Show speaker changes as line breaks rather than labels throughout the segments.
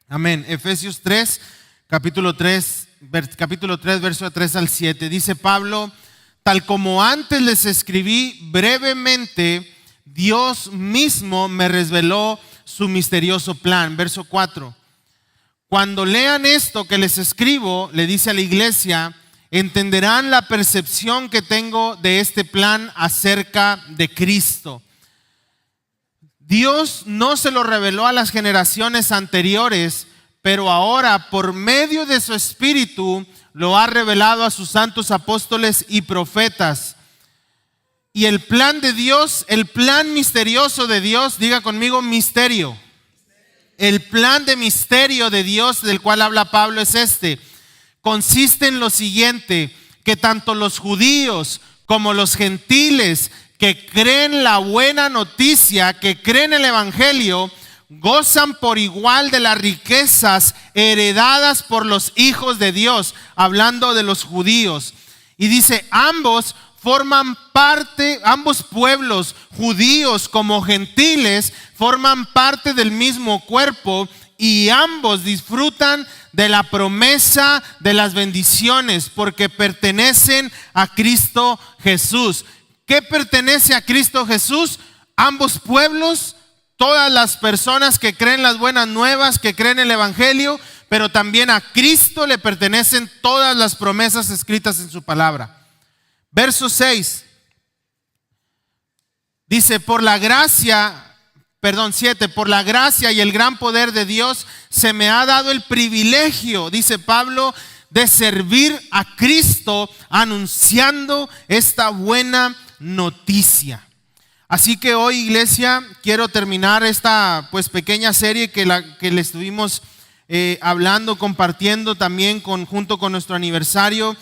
Amén. Efesios 3, capítulo 3, verso 3 al 7. Dice Pablo: tal como antes les escribí brevemente, Dios mismo me reveló su misterioso plan. Verso 4. Cuando lean esto que les escribo, le dice a la iglesia, entenderán la percepción que tengo de este plan acerca de Cristo. Dios no se lo reveló a las generaciones anteriores, pero ahora por medio de su Espíritu lo ha revelado a sus santos apóstoles y profetas. Y el plan de Dios, el plan misterioso de Dios, diga conmigo misterio. El plan de misterio de Dios del cual habla Pablo es este. Consiste en lo siguiente, que tanto los judíos como los gentiles que creen la buena noticia, que creen el evangelio, gozan por igual de las riquezas heredadas por los hijos de Dios, hablando de los judíos. Y dice, ambos pueblos, judíos como gentiles, forman parte del mismo cuerpo y ambos disfrutan de la promesa de las bendiciones porque pertenecen a Cristo Jesús. ¿Qué pertenece a Cristo Jesús? Ambos pueblos, todas las personas que creen las buenas nuevas, que creen el evangelio, pero también a Cristo le pertenecen todas las promesas escritas en su palabra. Verso 6 dice, 7, por la gracia y el gran poder de Dios se me ha dado el privilegio, dice Pablo, de servir a Cristo anunciando esta buena noticia. Así que hoy, iglesia, quiero terminar esta pequeña serie que le estuvimos hablando, compartiendo también junto con nuestro aniversario,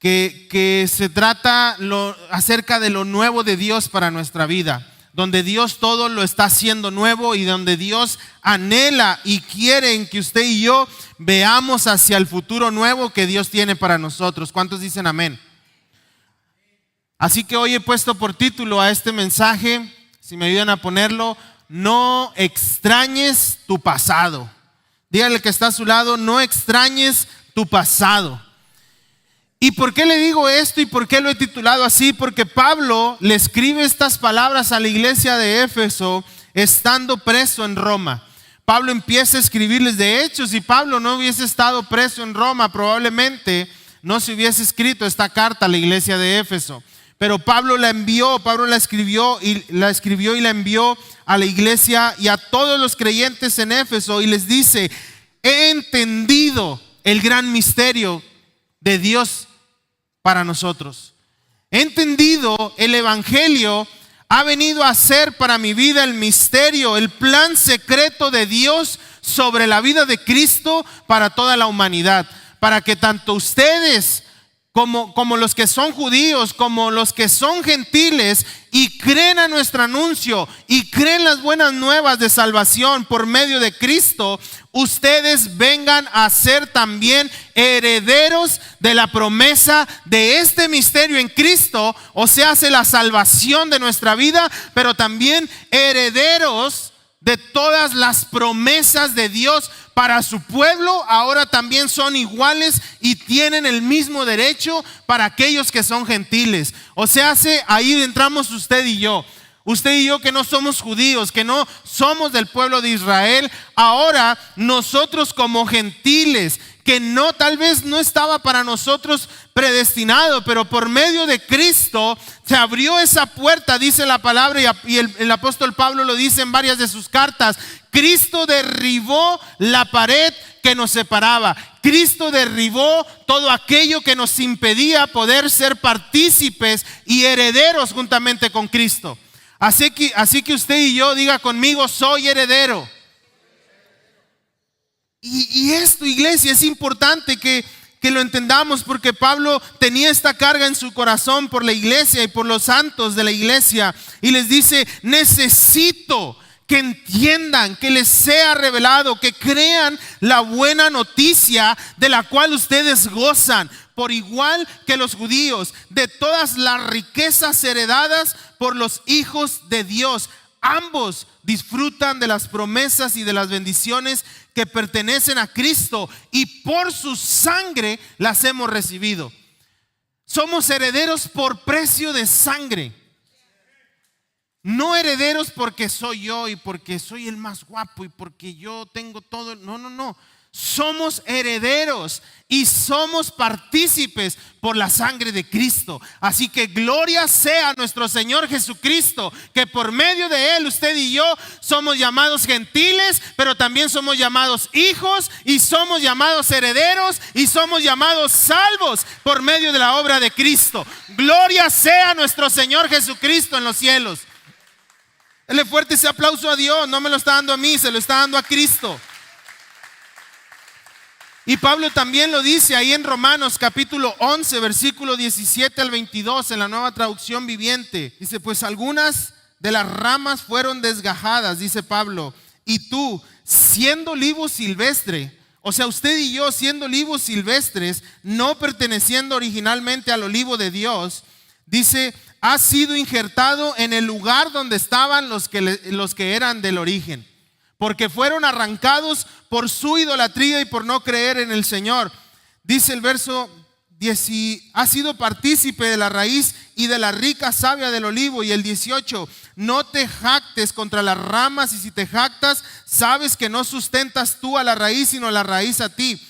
que se trata acerca de lo nuevo de Dios para nuestra vida, donde Dios todo lo está haciendo nuevo y donde Dios anhela y quiere en que usted y yo veamos hacia el futuro nuevo que Dios tiene para nosotros. ¿Cuántos dicen amén? Así que hoy he puesto por título a este mensaje, si me ayudan a ponerlo, no extrañes tu pasado. Dígale que está a su lado, no extrañes tu pasado. ¿Y por qué le digo esto y por qué lo he titulado así? Porque Pablo le escribe estas palabras a la iglesia de Éfeso estando preso en Roma. Pablo empieza a escribirles, de hecho, si Pablo no hubiese estado preso en Roma, probablemente no se hubiese escrito esta carta a la iglesia de Éfeso. Pero Pablo la escribió y la envió a la iglesia y a todos los creyentes en Éfeso y les dice, he entendido el gran misterio de Dios para nosotros. He entendido el evangelio, ha venido a ser para mi vida el misterio, el plan secreto de Dios sobre la vida de Cristo para toda la humanidad, para que tanto ustedes como los que son judíos, como los que son gentiles y creen a nuestro anuncio y creen las buenas nuevas de salvación por medio de Cristo, ustedes vengan a ser también herederos de la promesa de este misterio en Cristo, o sea, hace la salvación de nuestra vida, pero también herederos de todas las promesas de Dios para su pueblo. Ahora también son iguales y tienen el mismo derecho para aquellos que son gentiles. O sea, ahí entramos usted y yo que no somos judíos, que no somos del pueblo de Israel. Ahora nosotros como gentiles, que tal vez no estaba para nosotros predestinado, pero por medio de Cristo se abrió esa puerta, dice la palabra, y el apóstol Pablo lo dice en varias de sus cartas. Cristo derribó la pared que nos separaba. Cristo derribó todo aquello que nos impedía poder ser partícipes y herederos juntamente con Cristo. Así que usted y yo, diga conmigo, soy heredero. Y esto, iglesia, es importante que lo entendamos, porque Pablo tenía esta carga en su corazón por la iglesia y por los santos de la iglesia. Y les dice, necesito que entiendan, que les sea revelado, que crean la buena noticia de la cual ustedes gozan, por igual que los judíos, de todas las riquezas heredadas por los hijos de Dios. ambos disfrutan de las promesas y de las bendiciones que pertenecen a Cristo y por su sangre las hemos recibido. Somos herederos por precio de sangre. No herederos porque soy yo y porque soy el más guapo y porque yo tengo todo. No. Somos herederos y somos partícipes por la sangre de Cristo. Así que gloria sea a nuestro Señor Jesucristo, que por medio de Él, usted y yo somos llamados gentiles, pero también somos llamados hijos y somos llamados herederos y somos llamados salvos por medio de la obra de Cristo. Gloria sea a nuestro Señor Jesucristo en los cielos. Dele fuerte ese aplauso a Dios. No me lo está dando a mí, se lo está dando a Cristo. Y Pablo también lo dice ahí en Romanos capítulo 11, versículo 17 al 22, en la Nueva Traducción Viviente. Dice, pues algunas de las ramas fueron desgajadas, dice Pablo, y tú, siendo olivo silvestre, o sea, usted y yo siendo olivos silvestres, no perteneciendo originalmente al olivo de Dios, dice, ha sido injertado en el lugar donde estaban los que eran del origen, porque fueron arrancados por su idolatría y por no creer en el Señor. Dice el verso 10, ha sido partícipe de la raíz y de la rica savia del olivo. Y el 18, no te jactes contra las ramas, y si te jactas, sabes que no sustentas tú a la raíz, sino la raíz a ti.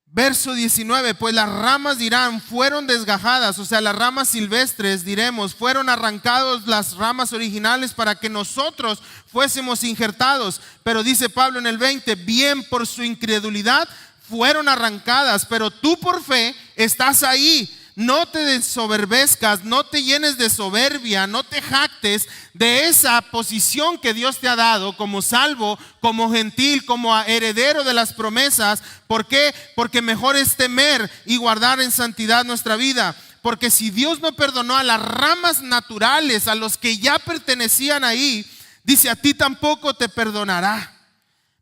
Verso 19, pues las ramas dirán, fueron desgajadas, o sea, las ramas silvestres diremos, fueron arrancados las ramas originales para que nosotros fuésemos injertados. Pero dice Pablo en el 20, bien por su incredulidad fueron arrancadas, pero tú por fe estás ahí. No te desoberbezcas, no te llenes de soberbia, no te jactes de esa posición que Dios te ha dado como salvo, como gentil, como heredero de las promesas. ¿Por qué? Porque mejor es temer y guardar en santidad nuestra vida. Porque si Dios no perdonó a las ramas naturales, a los que ya pertenecían ahí, dice, a ti tampoco te perdonará.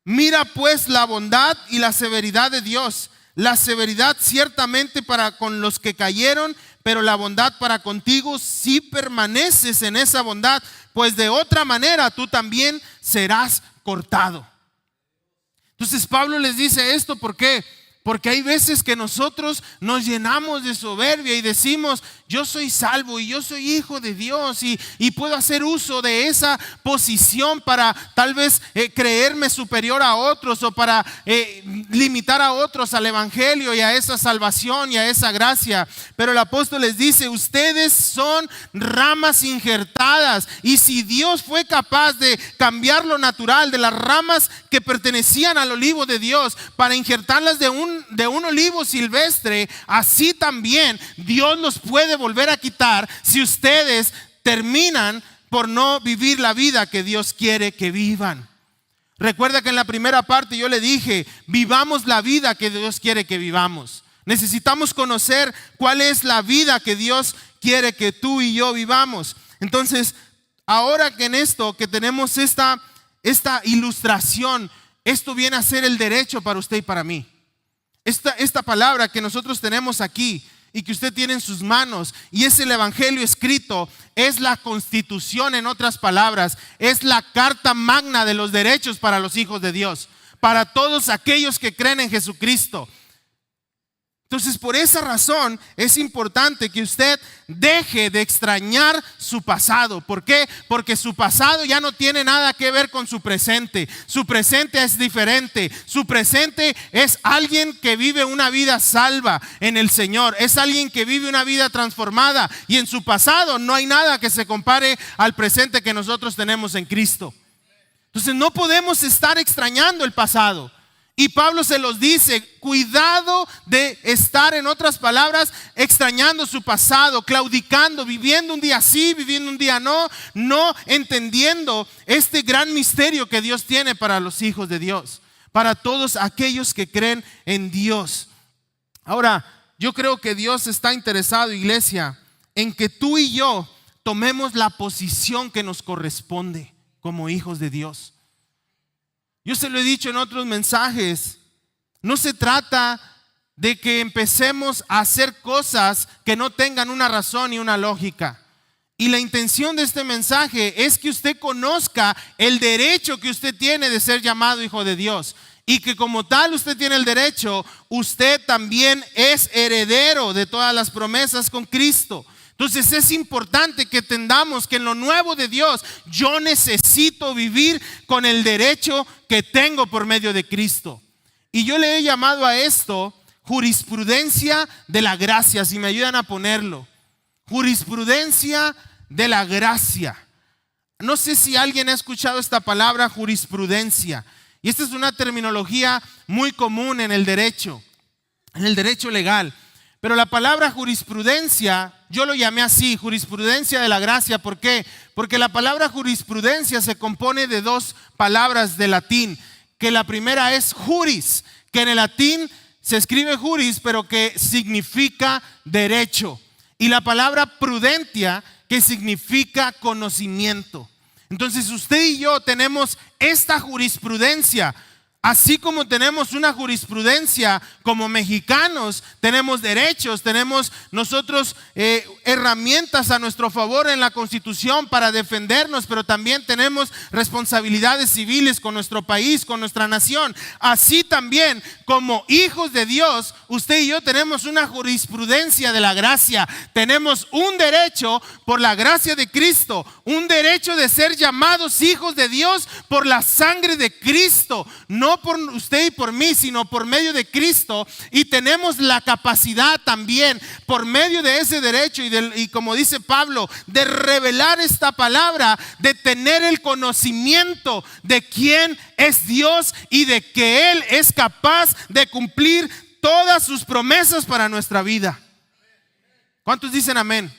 Mira pues la bondad y la severidad de Dios. La severidad ciertamente para con los que cayeron, pero la bondad para contigo si permaneces en esa bondad, pues de otra manera tú también serás cortado. Entonces Pablo les dice esto, ¿por qué? Porque hay veces que nosotros nos llenamos de soberbia y decimos, yo soy salvo y yo soy hijo de Dios y puedo hacer uso de esa posición para tal vez creerme superior a otros o para limitar a otros al evangelio y a esa salvación y a esa gracia. Pero el apóstol les dice, ustedes son ramas injertadas, y si Dios fue capaz de cambiar lo natural de las ramas que pertenecían al olivo de Dios para injertarlas de un olivo silvestre, así también Dios los puede volver a quitar si ustedes terminan por no vivir la vida que Dios quiere que vivan. Recuerda que en la primera parte yo le dije, vivamos la vida que Dios quiere que vivamos. Necesitamos conocer cuál es la vida que Dios quiere que tú y yo vivamos. Entonces, ahora que en esto, que tenemos esta ilustración, esto viene a ser el derecho para usted y para mí. Esta palabra que nosotros tenemos aquí y que usted tiene en sus manos, y es el evangelio escrito, es la constitución, en otras palabras, es la carta magna de los derechos para los hijos de Dios, para todos aquellos que creen en Jesucristo. Entonces, por esa razón es importante que usted deje de extrañar su pasado. ¿Por qué? Porque su pasado ya no tiene nada que ver con su presente. Su presente es diferente. Su presente es alguien que vive una vida salva en el Señor. Es alguien que vive una vida transformada. Y en su pasado no hay nada que se compare al presente que nosotros tenemos en Cristo. Entonces, no podemos estar extrañando el pasado. Y Pablo se los dice, cuidado de estar, en otras palabras, extrañando su pasado, claudicando, viviendo un día sí, viviendo un día no entendiendo este gran misterio que Dios tiene para los hijos de Dios, para todos aquellos que creen en Dios. Ahora, yo creo que Dios está interesado, iglesia, en que tú y yo tomemos la posición que nos corresponde como hijos de Dios. Yo se lo he dicho en otros mensajes, no se trata de que empecemos a hacer cosas que no tengan una razón y una lógica. Y la intención de este mensaje es que usted conozca el derecho que usted tiene de ser llamado hijo de Dios. Y que como tal usted tiene el derecho, usted también es heredero de todas las promesas con Cristo. Entonces es importante que entendamos que en lo nuevo de Dios yo necesito vivir con el derecho que tengo por medio de Cristo. Y yo le he llamado a esto jurisprudencia de la gracia, si me ayudan a ponerlo. Jurisprudencia de la gracia. No sé si alguien ha escuchado esta palabra jurisprudencia. Y esta es una terminología muy común en el derecho legal. Pero la palabra jurisprudencia, yo lo llamé así, jurisprudencia de la gracia. ¿Por qué? Porque la palabra jurisprudencia se compone de dos palabras de latín. Que la primera es juris, que en el latín se escribe juris, pero que significa derecho. Y la palabra prudentia, que significa conocimiento. Entonces usted y yo tenemos esta jurisprudencia. Así como tenemos una jurisprudencia como mexicanos, tenemos derechos, tenemos nosotros herramientas a nuestro favor en la Constitución para defendernos, pero también tenemos responsabilidades civiles con nuestro país, con nuestra nación. Así también como hijos de Dios, usted y yo tenemos una jurisprudencia de la gracia. Tenemos un derecho por la gracia de Cristo, un derecho de ser llamados hijos de Dios por la sangre de Cristo. No por usted y por mí, sino por medio de Cristo. Y tenemos la capacidad también por medio de ese derecho y como dice Pablo, de revelar esta palabra, de tener el conocimiento de quién es Dios y de que Él es capaz de cumplir todas sus promesas para nuestra vida. ¿Cuántos dicen amén?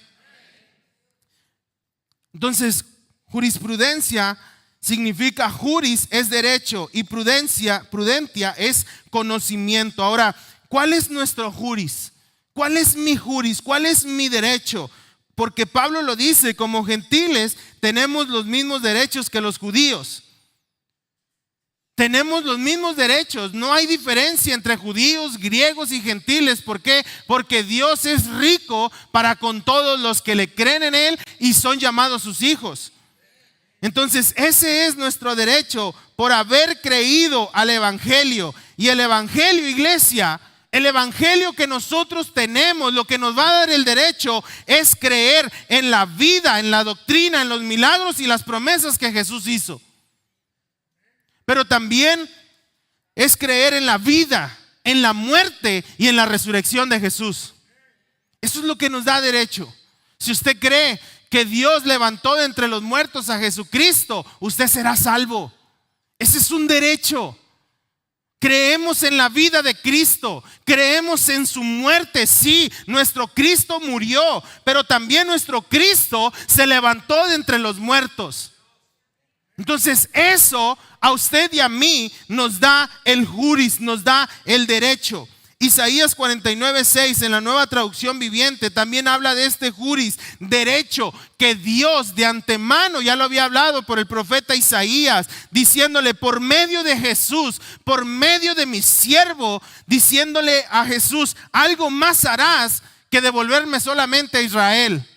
Entonces, jurisprudencia significa juris es derecho y prudentia es conocimiento. Ahora, ¿cuál es nuestro juris? ¿Cuál es mi juris? ¿Cuál es mi derecho? Porque Pablo lo dice, como gentiles tenemos los mismos derechos que los judíos. Tenemos los mismos derechos, no hay diferencia entre judíos, griegos y gentiles. ¿Por qué? Porque Dios es rico para con todos los que le creen en Él y son llamados sus hijos. Entonces ese es nuestro derecho por haber creído al Evangelio. Y el Evangelio, iglesia, el Evangelio que nosotros tenemos, lo que nos va a dar el derecho es creer en la vida, en la doctrina, en los milagros y las promesas que Jesús hizo. Pero también es creer en la vida, en la muerte y en la resurrección de Jesús. Eso es lo que nos da derecho. Si usted cree que Dios levantó de entre los muertos a Jesucristo, usted será salvo. Ese es un derecho. Creemos en la vida de Cristo, creemos en su muerte. Sí, nuestro Cristo murió, pero también nuestro Cristo se levantó de entre los muertos. Entonces eso a usted y a mí nos da el juris, nos da el derecho. Isaías 49:6 en la Nueva Traducción Viviente también habla de este juris, derecho que Dios de antemano ya lo había hablado por el profeta Isaías, diciéndole por medio de Jesús, por medio de mi siervo, diciéndole a Jesús, algo más harás que devolverme solamente a Israel.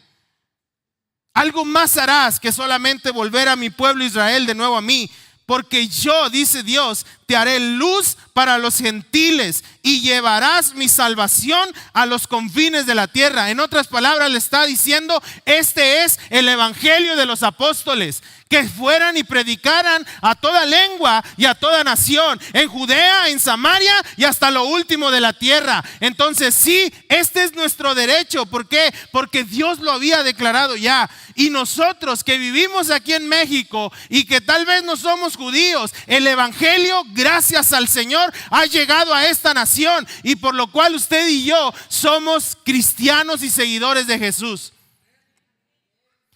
Algo más harás que solamente volver a mi pueblo Israel de nuevo a mí. Porque yo, dice Dios, te haré luz para los gentiles y llevarás mi salvación a los confines de la tierra. En otras palabras le está diciendo, este es el evangelio de los apóstoles, que fueran y predicaran a toda lengua y a toda nación, en Judea, en Samaria y hasta lo último de la tierra. Entonces sí, este es nuestro derecho. ¿Por qué? Porque Dios lo había declarado ya. Y nosotros que vivimos aquí en México y que tal vez no somos judíos, el evangelio, gracias al Señor, ha llegado a esta nación, y por lo cual usted y yo somos cristianos y seguidores de Jesús.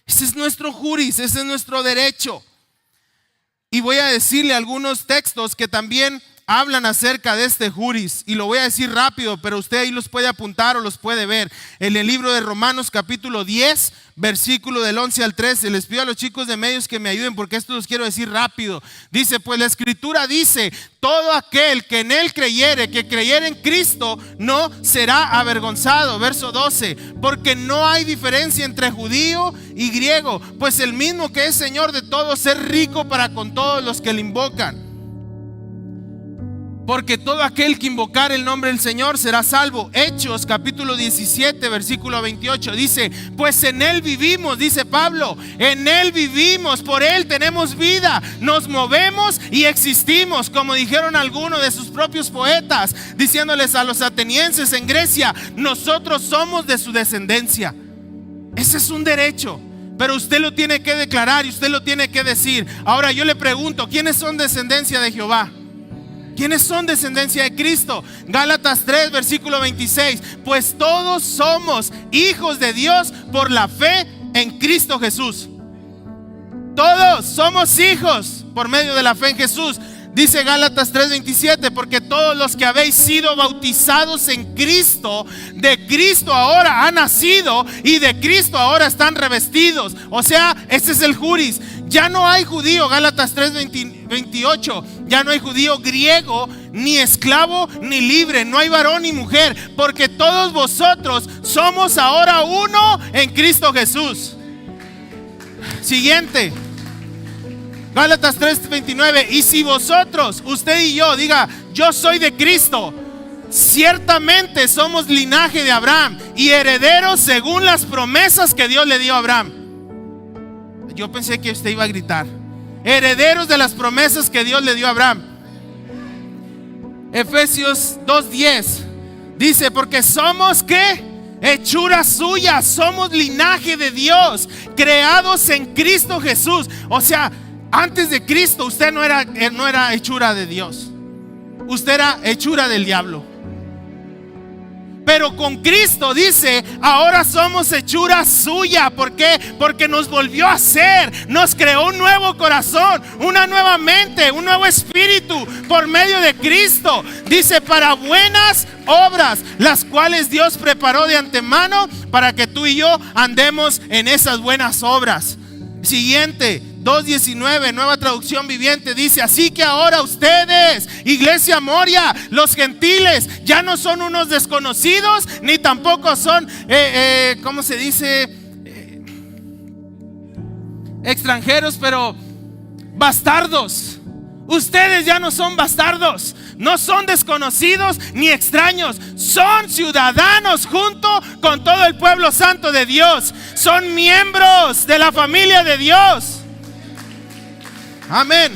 Ese es nuestro juris, ese es nuestro derecho. Y voy a decirle algunos textos que también hablan acerca de este juris, y lo voy a decir rápido, pero usted ahí los puede apuntar o los puede ver. En el libro de Romanos capítulo 10, versículo del 11 al 13. Les pido a los chicos de medios que me ayuden porque esto los quiero decir rápido. Dice, pues la escritura dice, todo aquel que en él creyere, que creyere en Cristo, no será avergonzado. Verso 12, porque no hay diferencia entre judío y griego, pues el mismo que es Señor de todos es rico para con todos los que le invocan. Porque todo aquel que invocar el nombre del Señor será salvo. Hechos capítulo 17 versículo 28 dice, pues en él vivimos, dice Pablo, en él vivimos, por él tenemos vida, nos movemos y existimos, como dijeron algunos de sus propios poetas, diciéndoles a los atenienses en Grecia, nosotros somos de su descendencia. Ese es un derecho, pero usted lo tiene que declarar y usted lo tiene que decir. Ahora yo le pregunto, ¿quiénes son descendencia de Jehová? ¿Quiénes son descendencia de Cristo? Gálatas 3 versículo 26, pues todos somos hijos de Dios por la fe en Cristo Jesús. Todos somos hijos por medio de la fe en Jesús. Dice Gálatas 3:27, porque todos los que habéis sido bautizados en Cristo, de Cristo ahora han nacido y de Cristo ahora están revestidos. O sea, este es el juris. Ya no hay judío, Gálatas 3:28, ya no hay judío griego, ni esclavo, ni libre, no hay varón ni mujer, porque todos vosotros somos ahora uno en Cristo Jesús. Siguiente. Gálatas 3:29, y si vosotros, usted y yo, diga, yo soy de Cristo, ciertamente somos linaje de Abraham y herederos según las promesas que Dios le dio a Abraham. Yo pensé que usted iba a gritar, herederos de las promesas que Dios le dio a Abraham. Efesios 2:10 dice, porque somos ¿qué? Hechura suya, somos linaje de Dios, creados en Cristo Jesús. O sea, antes de Cristo usted no era hechura de Dios, usted era hechura del diablo. Pero con Cristo dice, ahora somos hechura suya. ¿Por qué? Porque nos volvió a hacer, nos creó un nuevo corazón, una nueva mente, un nuevo espíritu por medio de Cristo. Dice, para buenas obras, las cuales Dios preparó de antemano para que tú y yo andemos en esas buenas obras. Siguiente, 2:19, nueva traducción viviente, dice, así que ahora ustedes, Iglesia Moria, los gentiles, ya no son unos desconocidos, ni tampoco son, ¿cómo se dice? Extranjeros, pero bastardos. Ustedes ya no son bastardos, no son desconocidos ni extraños, son ciudadanos junto con todo el pueblo santo de Dios, son miembros de la familia de Dios. Amén.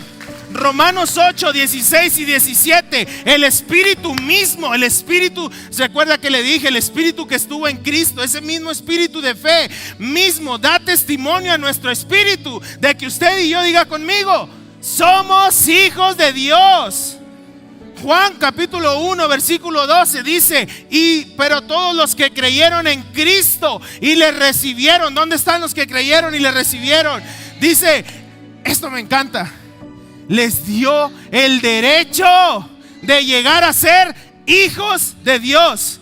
Romanos 8, 16 y 17. El Espíritu mismo, el Espíritu, ¿se acuerda que le dije? El Espíritu que estuvo en Cristo, ese mismo Espíritu de fe mismo da testimonio a nuestro espíritu de que usted y yo, diga conmigo, somos hijos de Dios. Juan capítulo 1 versículo 12 dice, pero todos los que creyeron en Cristo y le recibieron, ¿dónde están los que creyeron y le recibieron? Dice, esto me encanta, les dio el derecho de llegar a ser hijos de Dios.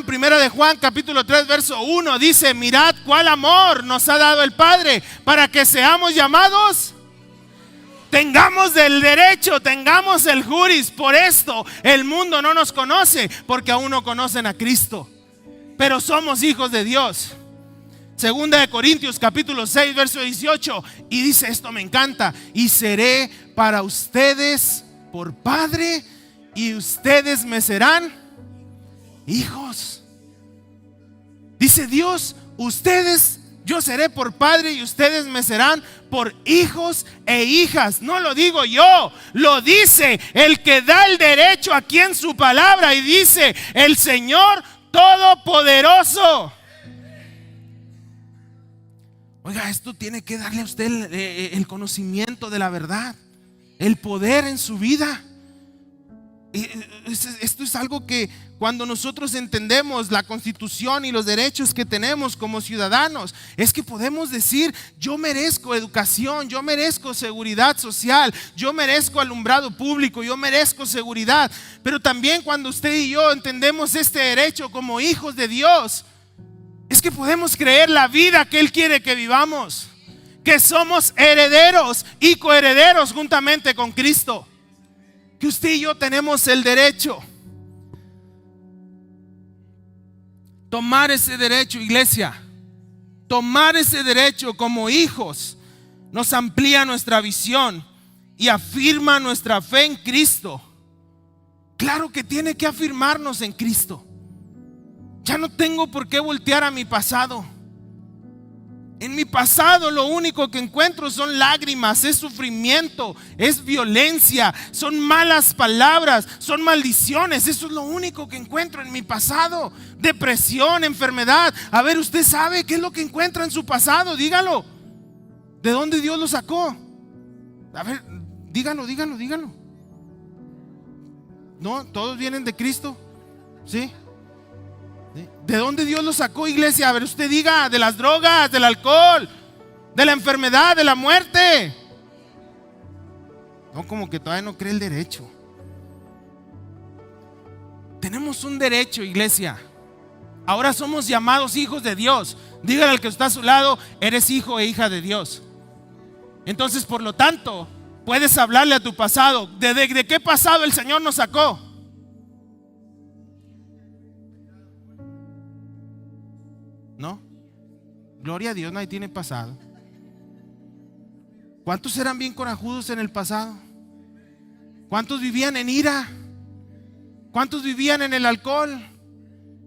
Primera de Juan capítulo 3 verso 1 dice, mirad cuál amor nos ha dado el Padre para que seamos llamados, tengamos el derecho, tengamos el juris. Por esto el mundo no nos conoce, porque aún no conocen a Cristo, pero somos hijos de Dios. Segunda de Corintios capítulo 6 verso 18, y dice, esto me encanta, y seré para ustedes por padre y ustedes me serán hijos. Dice Dios, ustedes, yo seré por padre y ustedes me serán por hijos e hijas. No lo digo yo, lo dice el que da el derecho aquí en su palabra, y dice el Señor Todopoderoso. Oiga, esto tiene que darle a usted el conocimiento de la verdad, el poder en su vida. Esto es algo que cuando nosotros entendemos la Constitución y los derechos que tenemos como ciudadanos, es que podemos decir: yo merezco educación, yo merezco seguridad social, yo merezco alumbrado público, yo merezco seguridad. Pero también cuando usted y yo entendemos este derecho como hijos de Dios, es que podemos creer la vida que Él quiere que vivamos, que somos herederos y coherederos juntamente con Cristo, que usted y yo tenemos el derecho. Tomar ese derecho, iglesia, tomar ese derecho como hijos nos amplía nuestra visión y afirma nuestra fe en Cristo. Claro que tiene que afirmarnos en Cristo. Ya no tengo por qué voltear a mi pasado. En mi pasado lo único que encuentro son lágrimas, es sufrimiento, es violencia, son malas palabras, son maldiciones. Eso es lo único que encuentro en mi pasado. Depresión, enfermedad. A ver, usted sabe qué es lo que encuentra en su pasado, dígalo. ¿De dónde Dios lo sacó? A ver, dígalo. ¿No? ¿Todos vienen de Cristo? ¿Sí? ¿De dónde Dios lo sacó, iglesia? A ver, usted diga: de las drogas, del alcohol, de la enfermedad, de la muerte. No, como que todavía no cree el derecho. Tenemos un derecho, iglesia. Ahora somos llamados hijos de Dios. Dígale al que está a su lado: eres hijo e hija de Dios. Entonces, por lo tanto, puedes hablarle a tu pasado. ¿De qué pasado el Señor nos sacó? ¿No? Gloria a Dios, nadie tiene pasado. ¿Cuántos eran bien corajudos en el pasado? ¿Cuántos vivían en ira? ¿Cuántos vivían en el alcohol?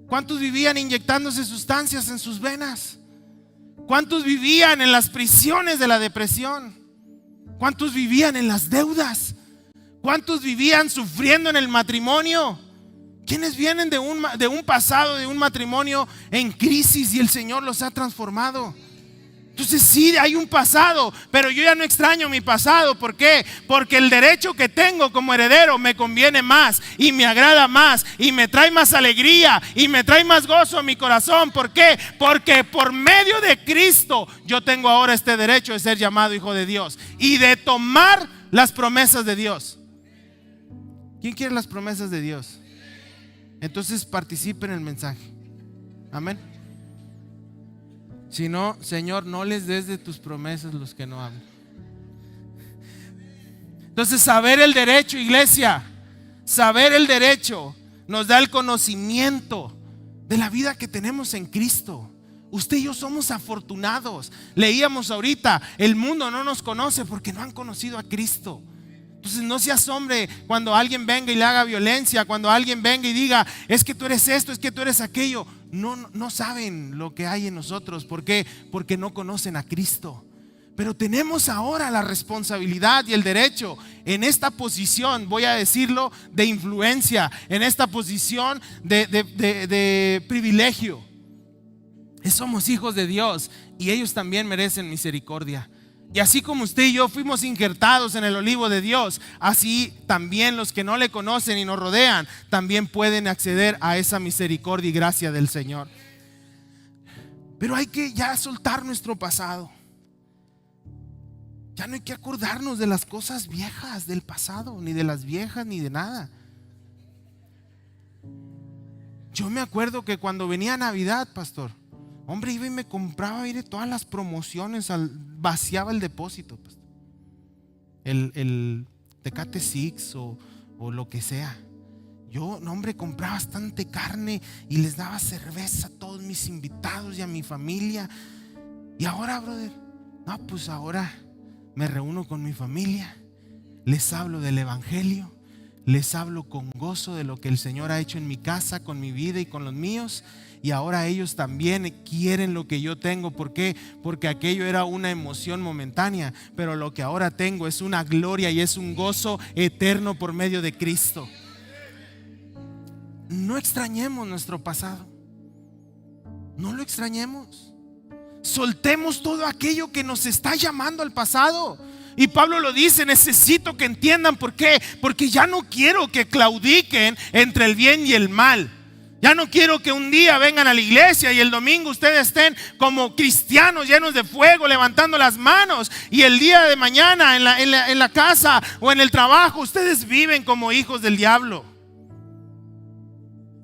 ¿Cuántos vivían inyectándose sustancias en sus venas? ¿Cuántos vivían en las prisiones de la depresión? ¿Cuántos vivían en las deudas? ¿Cuántos vivían sufriendo en el matrimonio? ¿Quiénes vienen de un pasado, de un matrimonio en crisis y el Señor los ha transformado? Entonces sí, hay un pasado, pero yo ya no extraño mi pasado. ¿Por qué? Porque el derecho que tengo como heredero me conviene más y me agrada más y me trae más alegría y me trae más gozo a mi corazón. ¿Por qué? Porque por medio de Cristo yo tengo ahora este derecho de ser llamado hijo de Dios y de tomar las promesas de Dios. ¿Quién quiere las promesas de Dios? Entonces participe en el mensaje. Amén. Si no, Señor, no les des de tus promesas los que no hablan. Entonces, saber el derecho, iglesia, saber el derecho nos da el conocimiento de la vida que tenemos en Cristo. Usted y yo somos afortunados. Leíamos ahorita: el mundo no nos conoce porque no han conocido a Cristo. Entonces no se asombre cuando alguien venga y le haga violencia, cuando alguien venga y diga: es que tú eres esto, es que tú eres aquello. No saben lo que hay en nosotros. ¿Por qué? Porque no conocen a Cristo. Pero tenemos ahora la responsabilidad y el derecho en esta posición, voy a decirlo, de influencia, en esta posición de privilegio. Somos hijos de Dios y ellos también merecen misericordia. Y así como usted y yo fuimos injertados en el olivo de Dios, así también los que no le conocen y nos rodean también pueden acceder a esa misericordia y gracia del Señor. Pero hay que ya soltar nuestro pasado. Ya no hay que acordarnos de las cosas viejas del pasado, ni de las viejas, ni de nada. Yo me acuerdo que cuando venía Navidad, pastor, hombre, iba y me compraba, mire, todas las promociones, vaciaba el depósito, pastor. El Tecate Six o lo que sea. Yo, no, hombre, compraba bastante carne y les daba cerveza a todos mis invitados y a mi familia. Y ahora, brother, no, pues ahora me reúno con mi familia, les hablo del evangelio, les hablo con gozo de lo que el Señor ha hecho en mi casa, con mi vida y con los míos. Y ahora ellos también quieren lo que yo tengo. ¿Por qué? Porque aquello era una emoción momentánea, pero lo que ahora tengo es una gloria y es un gozo eterno por medio de Cristo. No extrañemos nuestro pasado. No lo extrañemos. Soltemos todo aquello que nos está llamando al pasado. Y Pablo lo dice, necesito que entiendan por qué. Porque ya no quiero que claudiquen entre el bien y el mal. Ya no quiero que un día vengan a la iglesia y el domingo ustedes estén como cristianos llenos de fuego, levantando las manos, y el día de mañana en la casa o en el trabajo ustedes viven como hijos del diablo.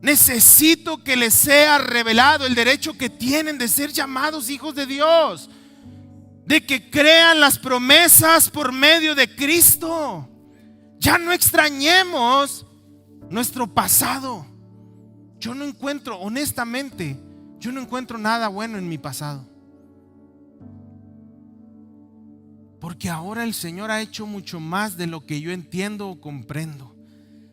Necesito que les sea revelado el derecho que tienen de ser llamados hijos de Dios, de que crean las promesas por medio de Cristo. Ya no extrañemos nuestro pasado. Yo no encuentro, honestamente, yo no encuentro nada bueno en mi pasado. Porque ahora el Señor ha hecho mucho más de lo que yo entiendo o comprendo.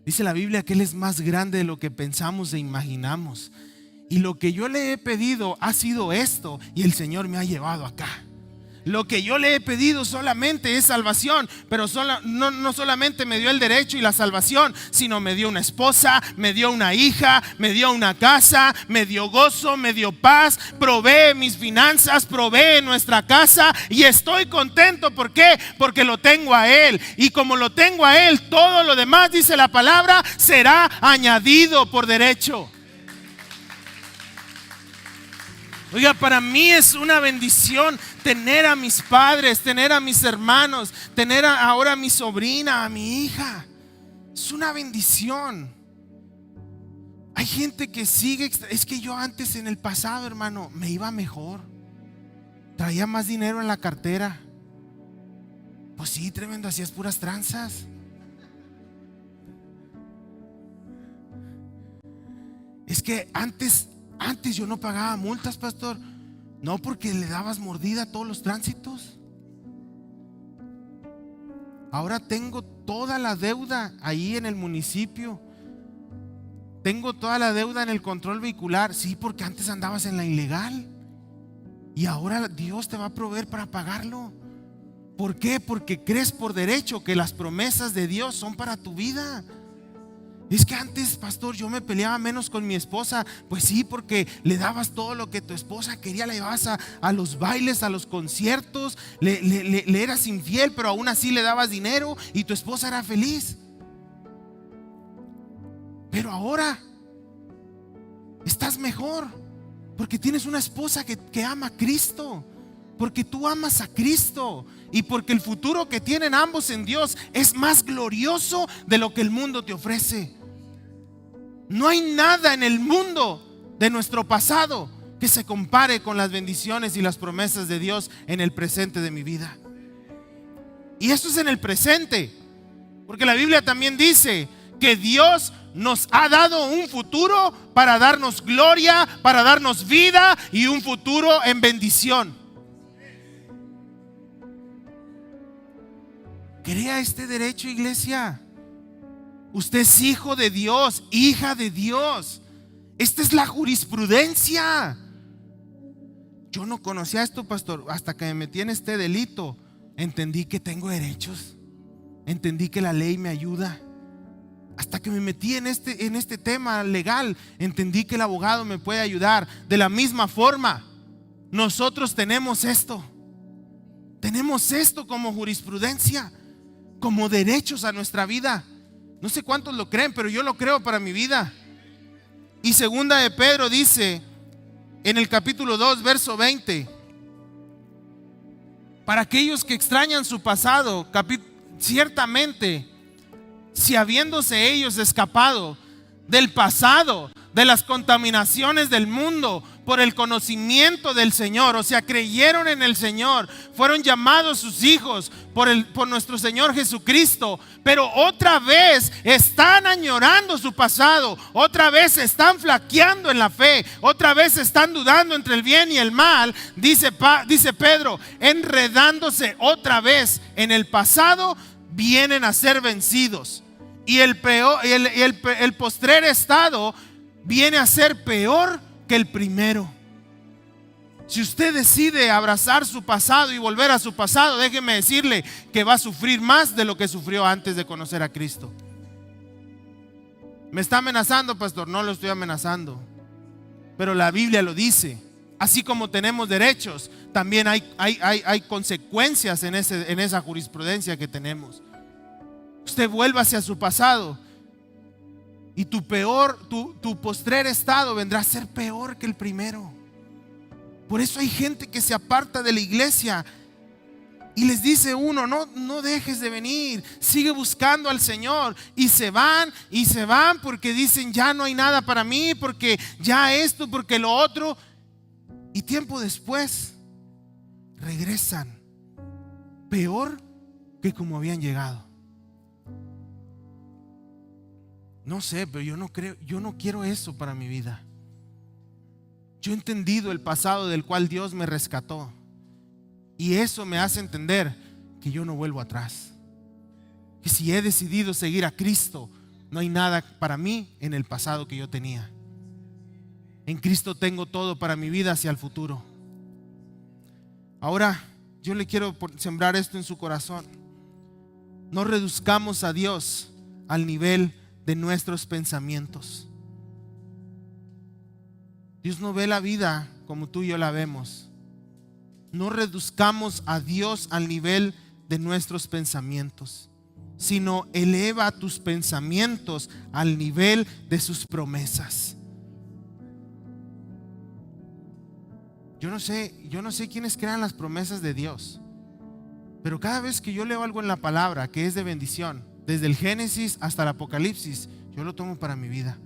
Dice la Biblia que Él es más grande de lo que pensamos e imaginamos. Y lo que yo le he pedido ha sido esto, y el Señor me ha llevado acá. Lo que yo le he pedido solamente es salvación, pero no solamente me dio el derecho y la salvación, sino me dio una esposa, me dio una hija, me dio una casa, me dio gozo, me dio paz, provee mis finanzas, provee nuestra casa, y estoy contento. ¿Por qué? Porque lo tengo a Él, y como lo tengo a Él, todo lo demás, dice la palabra, será añadido por derecho. Oiga, para mí es una bendición tener a mis padres, tener a mis hermanos, tener ahora a mi sobrina, a mi hija. Es una bendición. Hay gente que sigue, es que yo antes en el pasado, hermano, me iba mejor. Traía más dinero en la cartera. Pues sí, tremendo, hacías puras tranzas. Es que antes yo no pagaba multas, pastor. No, porque le dabas mordida a todos los tránsitos. Ahora tengo toda la deuda ahí en el municipio. Tengo toda la deuda en el control vehicular. Sí, porque antes andabas en la ilegal, y ahora Dios te va a proveer para pagarlo. ¿Por qué? Porque crees por derecho que las promesas de Dios son para tu vida. Es que antes, pastor, yo me peleaba menos con mi esposa. Pues sí, porque le dabas todo lo que tu esposa quería. Le llevabas a los bailes, a los conciertos, le eras infiel, pero aún así le dabas dinero y tu esposa era feliz. Pero ahora estás mejor porque tienes una esposa que ama a Cristo, porque tú amas a Cristo, y porque el futuro que tienen ambos en Dios es más glorioso de lo que el mundo te ofrece. No hay nada en el mundo de nuestro pasado que se compare con las bendiciones y las promesas de Dios en el presente de mi vida. Y esto es en el presente, porque la Biblia también dice que Dios nos ha dado un futuro para darnos gloria, para darnos vida y un futuro en bendición. Crea este derecho, iglesia. Usted es hijo de Dios, hija de Dios. Esta es la jurisprudencia. Yo no conocía esto, pastor, hasta que me metí en este delito. Entendí que tengo derechos. Entendí que la ley me ayuda. Hasta que me metí en este tema legal, entendí que el abogado me puede ayudar. De la misma forma, nosotros tenemos esto. Tenemos esto como jurisprudencia, como derechos a nuestra vida. No sé cuántos lo creen, pero yo lo creo para mi vida. Y segunda de Pedro dice en el capítulo 2, verso 20: para aquellos que extrañan su pasado, ciertamente, si habiéndose ellos escapado del pasado, de las contaminaciones del mundo, por el conocimiento del Señor, o sea, creyeron en el Señor, fueron llamados sus hijos por nuestro Señor Jesucristo, pero otra vez están añorando su pasado, otra vez están flaqueando en la fe, otra vez están dudando entre el bien y el mal, dice Pedro, enredándose otra vez en el pasado, vienen a ser vencidos, y el postrer estado viene a ser peor que el primero. Si usted decide abrazar su pasado y volver a su pasado, déjeme decirle que va a sufrir más de lo que sufrió antes de conocer a Cristo. ¿Me está amenazando, pastor? No lo estoy amenazando, pero la Biblia lo dice. Así como tenemos derechos, también hay consecuencias en esa jurisprudencia que tenemos. Usted vuelva hacia su pasado y tu postrer estado vendrá a ser peor que el primero. Por eso hay gente que se aparta de la iglesia y les dice uno, no dejes de venir, sigue buscando al Señor. Y se van porque dicen, ya no hay nada para mí, porque ya esto, porque lo otro. Y tiempo después regresan peor que como habían llegado. No sé, pero yo no quiero eso para mi vida. Yo he entendido el pasado del cual Dios me rescató. Y eso me hace entender que yo no vuelvo atrás. Que si he decidido seguir a Cristo, no hay nada para mí en el pasado que yo tenía. En Cristo tengo todo para mi vida hacia el futuro. Ahora, yo le quiero sembrar esto en su corazón. No reduzcamos a Dios al nivel de nuestros pensamientos. Dios no ve la vida como tú y yo la vemos. No reduzcamos a Dios al nivel de nuestros pensamientos, sino eleva tus pensamientos al nivel de sus promesas. Yo no sé quiénes crean las promesas de Dios, pero cada vez que yo leo algo en la palabra que es de bendición, desde el Génesis hasta el Apocalipsis, yo lo tomo para mi vida.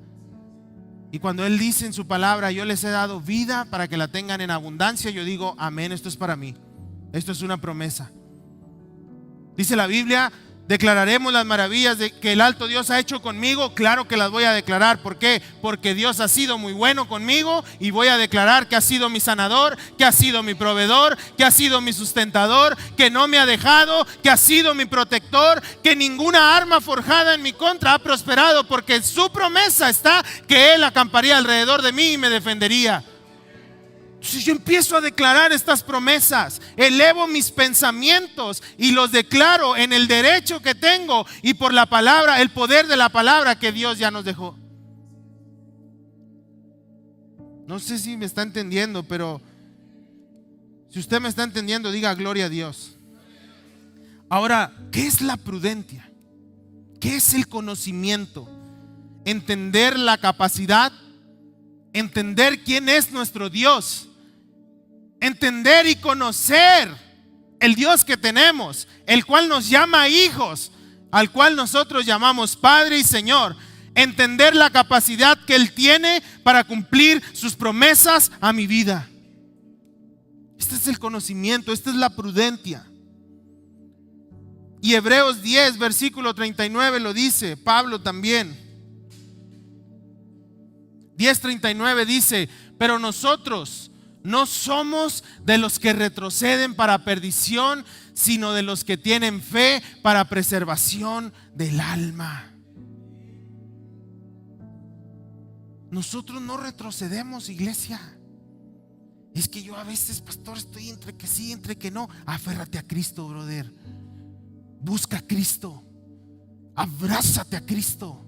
Y cuando Él dice en su palabra, yo les he dado vida para que la tengan en abundancia, yo digo, amén, esto es para mí. Esto es una promesa. Dice la Biblia, declararemos las maravillas que el alto Dios ha hecho conmigo. Claro que las voy a declarar. ¿Por qué? Porque Dios ha sido muy bueno conmigo y voy a declarar que ha sido mi sanador, que ha sido mi proveedor, que ha sido mi sustentador, que no me ha dejado, que ha sido mi protector, que ninguna arma forjada en mi contra ha prosperado, porque en su promesa está que Él acamparía alrededor de mí y me defendería. Entonces yo empiezo a declarar estas promesas, elevo mis pensamientos y los declaro en el derecho que tengo y por la palabra, el poder de la palabra que Dios ya nos dejó. No sé si me está entendiendo, pero si usted me está entendiendo, diga gloria a Dios. Ahora, ¿qué es la prudencia? ¿Qué es el conocimiento? Entender la capacidad, entender quién es nuestro Dios, entender y conocer el Dios que tenemos, el cual nos llama hijos, al cual nosotros llamamos Padre y Señor. Entender la capacidad que Él tiene para cumplir sus promesas a mi vida. Este es el conocimiento, esta es la prudencia. Y Hebreos 10, versículo 39 lo dice, Pablo también. 10:39 dice, pero nosotros no somos de los que retroceden para perdición, sino de los que tienen fe para preservación del alma. Nosotros no retrocedemos, iglesia. Es que yo a veces, pastor, estoy entre que sí, entre que no. Aférrate a Cristo, brother. Busca a Cristo. Abrázate a Cristo.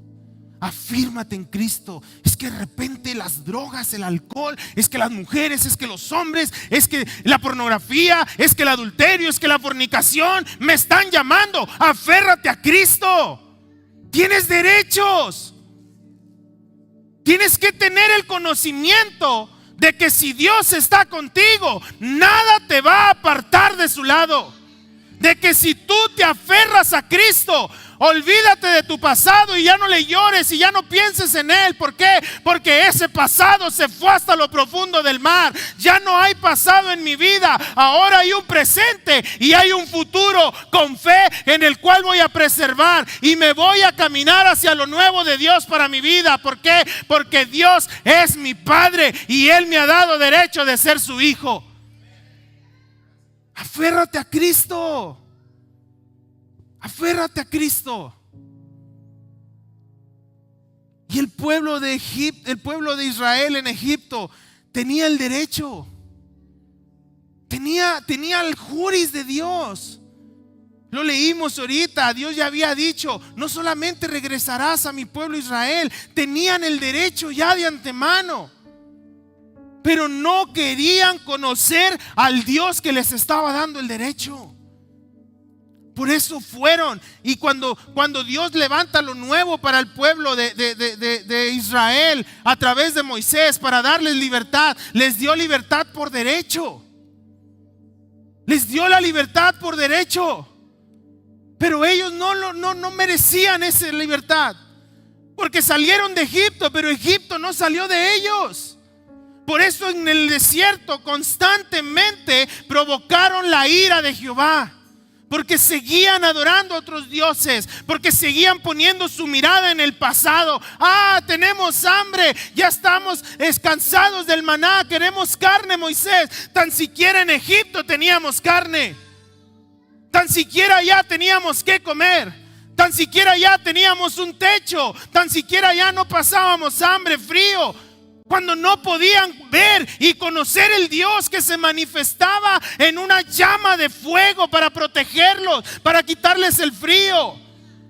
Afírmate en Cristo. Es que de repente las drogas, el alcohol, es que las mujeres, es que los hombres, es que la pornografía, es que el adulterio, es que la fornicación me están llamando. Aférrate a Cristo. Tienes derechos. Tienes que tener el conocimiento de que si Dios está contigo, nada te va a apartar de su lado. De que si tú te aferras a Cristo, olvídate de tu pasado y ya no le llores y ya no pienses en él. ¿Por qué? Porque ese pasado se fue hasta lo profundo del mar. Ya no hay pasado en mi vida. Ahora hay un presente y hay un futuro con fe en el cual voy a preservar y me voy a caminar hacia lo nuevo de Dios para mi vida. ¿Por qué? Porque Dios es mi Padre y Él me ha dado derecho de ser su hijo. Aférrate a Cristo. Aférrate a Cristo. Y el pueblo de Israel en Egipto tenía el derecho. Tenía el juris de Dios. Lo leímos ahorita. Dios ya había dicho, no solamente regresarás a mi pueblo Israel. Tenían el derecho ya de antemano. pero no querían conocer al Dios que les estaba dando el derecho. Por eso fueron. Y cuando Dios levanta lo nuevo para el pueblo de Israel a través de Moisés para darles libertad, les dio libertad por derecho. Les dio la libertad por derecho. Pero ellos no merecían esa libertad, porque salieron de Egipto, pero Egipto no salió de ellos. Por eso en el desierto constantemente provocaron la ira de Jehová, porque seguían adorando a otros dioses, porque seguían poniendo su mirada en el pasado. Tenemos hambre, ya estamos cansados del maná, queremos carne, Moisés. Tan siquiera en Egipto teníamos carne, tan siquiera ya teníamos que comer, tan siquiera ya teníamos un techo, tan siquiera ya no pasábamos hambre, frío. Cuando no podían ver y conocer el Dios que se manifestaba en una llama de fuego para protegerlos, para quitarles el frío.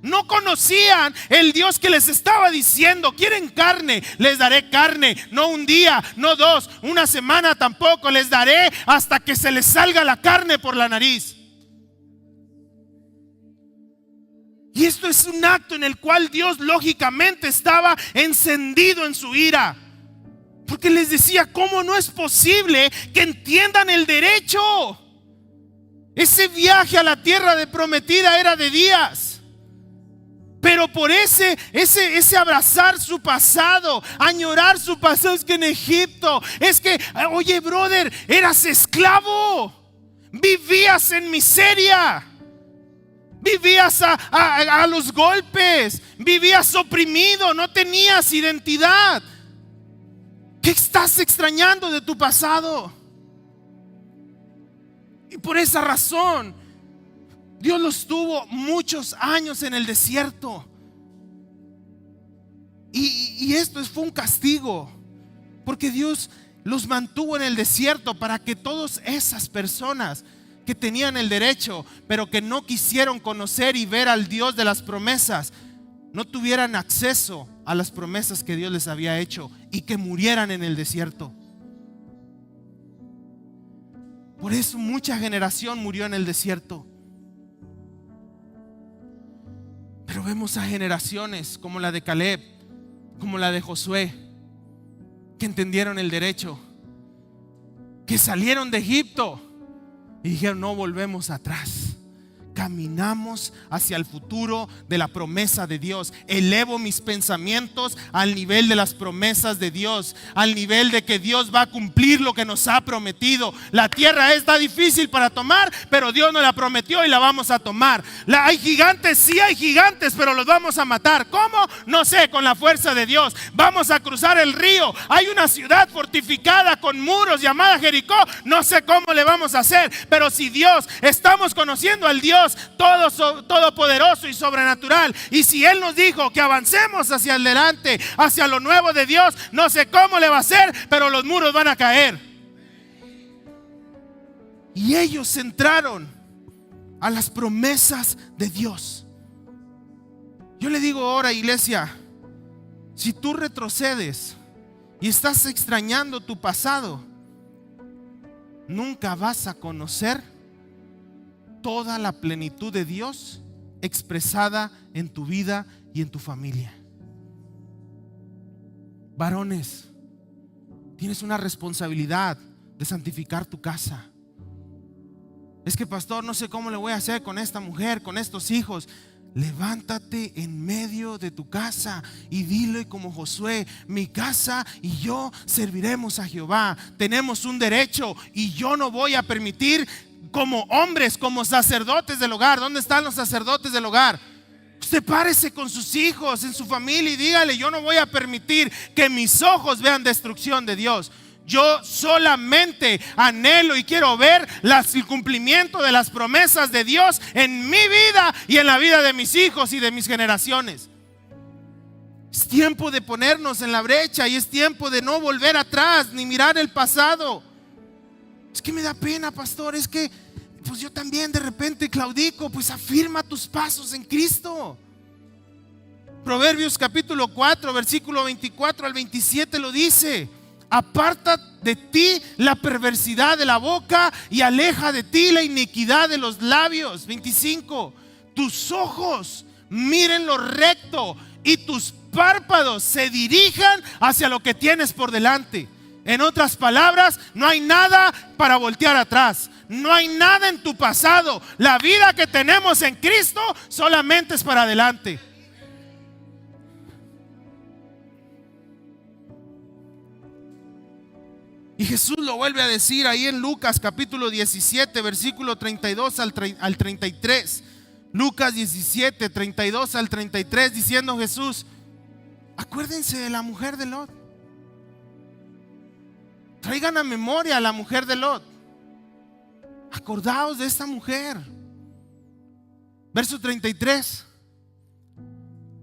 No conocían el Dios que les estaba diciendo: quieren carne, les daré carne. No un día, no dos, una semana tampoco, les daré hasta que se les salga la carne por la nariz. Y esto es un acto en el cual Dios lógicamente estaba encendido en su ira, porque les decía: ¿cómo no es posible que entiendan el derecho? Ese viaje a la tierra de prometida era de días, pero por ese abrazar su pasado, añorar su pasado, es que en Egipto, es que, oye brother, eras esclavo, vivías en miseria, vivías a los golpes, vivías oprimido, no tenías identidad. ¿Qué estás extrañando de tu pasado? Y por esa razón Dios los tuvo muchos años en el desierto. Y esto fue un castigo, porque Dios los mantuvo en el desierto para que todas esas personas que tenían el derecho, pero que no quisieron conocer y ver al Dios de las promesas, no tuvieran acceso a las promesas que Dios les había hecho y que murieran en el desierto. Por eso mucha generación murió en el desierto. Pero vemos a generaciones como la de Caleb, como la de Josué, que entendieron el derecho, que salieron de Egipto y dijeron: no volvemos atrás. Caminamos hacia el futuro de la promesa de Dios. Elevo mis pensamientos al nivel de las promesas de Dios, al nivel de que Dios va a cumplir lo que nos ha prometido. La tierra está difícil para tomar, pero Dios nos la prometió y la vamos a tomar. Hay gigantes, sí hay gigantes, pero los vamos a matar. ¿Cómo? No sé, con la fuerza de Dios. Vamos a cruzar el río. Hay una ciudad fortificada con muros llamada Jericó. No sé cómo le vamos a hacer, pero si Dios, estamos conociendo al Dios todopoderoso y sobrenatural, y si Él nos dijo que avancemos hacia adelante, hacia lo nuevo de Dios, no sé cómo le va a hacer, pero los muros van a caer. Y ellos entraron a las promesas de Dios. Yo le digo ahora, iglesia, si tú retrocedes y estás extrañando tu pasado, nunca vas a conocer toda la plenitud de Dios expresada en tu vida y en tu familia. Varones, tienes una responsabilidad de santificar tu casa. Es que pastor, no sé cómo le voy a hacer con esta mujer, con estos hijos. Levántate en medio de tu casa y dile como Josué: mi casa y yo serviremos a Jehová. Tenemos un derecho y yo no voy a permitir, como hombres, como sacerdotes del hogar. ¿Dónde están los sacerdotes del hogar? Sepárese con sus hijos, en su familia, y dígale: yo no voy a permitir que mis ojos vean destrucción de Dios. Yo solamente anhelo y quiero ver el cumplimiento de las promesas de Dios en mi vida y en la vida de mis hijos y de mis generaciones. Es tiempo de ponernos en la brecha y es tiempo de no volver atrás ni mirar el pasado. Es que me da pena, pastor, es que pues yo también de repente claudico. Pues afirma tus pasos en Cristo. Proverbios capítulo 4, versículo 24 al 27 lo dice: aparta de ti la perversidad de la boca y aleja de ti la iniquidad de los labios. 25, tus ojos miren lo recto y tus párpados se dirijan hacia lo que tienes por delante. En otras palabras, no hay nada para voltear atrás. No hay nada en tu pasado. La vida que tenemos en Cristo solamente es para adelante. Y Jesús lo vuelve a decir ahí en Lucas capítulo 17, versículo 32 al 33. Lucas 17, 32 al 33, diciendo Jesús: acuérdense de la mujer de Lot. Traigan a memoria a la mujer de Lot. Acordaos de esta mujer. Verso 33.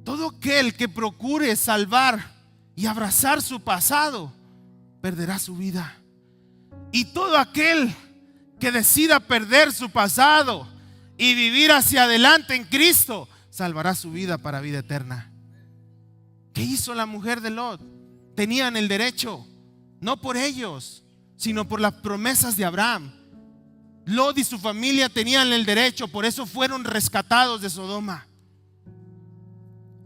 Todo aquel que procure salvar y abrazar su pasado perderá su vida. Y todo aquel que decida perder su pasado y vivir hacia adelante en Cristo salvará su vida para vida eterna. ¿Qué hizo la mujer de Lot? Tenían el derecho, no por ellos, sino por las promesas de Abraham. Lot y su familia tenían el derecho, por eso fueron rescatados de Sodoma.